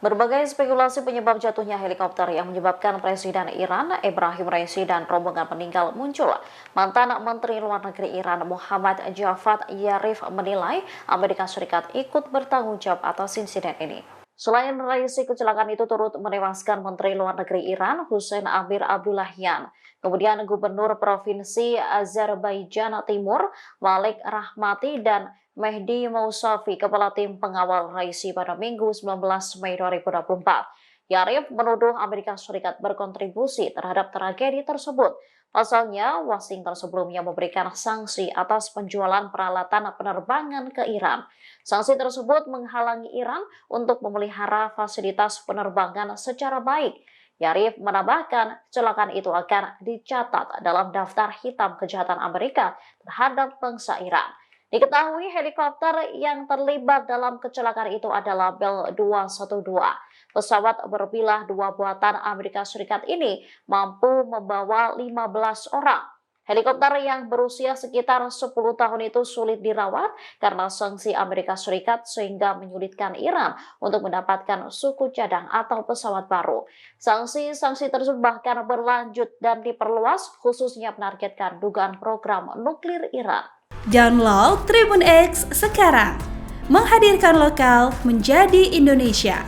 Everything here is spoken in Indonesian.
Berbagai spekulasi penyebab jatuhnya helikopter yang menyebabkan Presiden Iran Ebrahim Raisi dan rombongan meninggal muncul. Mantan Menteri Luar Negeri Iran Muhammad Javad Zarif menilai Amerika Serikat ikut bertanggung jawab atas insiden ini. Selain Raisi, kecelakaan itu turut menewaskan Menteri Luar Negeri Iran Hussein Amir Abdullahian. Kemudian Gubernur Provinsi Azerbaijan Timur Malik Rahmati dan Mehdi Mousavi, Kepala Tim Pengawal Raisi pada Minggu 19 Mei 2024. Zarif menuduh Amerika Serikat berkontribusi terhadap tragedi tersebut. Pasalnya, Washington sebelumnya memberikan sanksi atas penjualan peralatan penerbangan ke Iran. Sanksi tersebut menghalangi Iran untuk memelihara fasilitas penerbangan secara baik. Zarif menambahkan, kecelakaan itu akan dicatat dalam daftar hitam kejahatan Amerika terhadap bangsa Iran. Diketahui helikopter yang terlibat dalam kecelakaan itu adalah Bell 212. Pesawat berbilah 2 buatan Amerika Serikat ini mampu membawa 15 orang. Helikopter yang berusia sekitar 10 tahun itu sulit dirawat karena sanksi Amerika Serikat sehingga menyulitkan Iran untuk mendapatkan suku cadang atau pesawat baru. Sanksi tersebut bahkan berlanjut dan diperluas khususnya menargetkan dugaan program nuklir Iran. Download Tribun X sekarang, menghadirkan lokal menjadi Indonesia.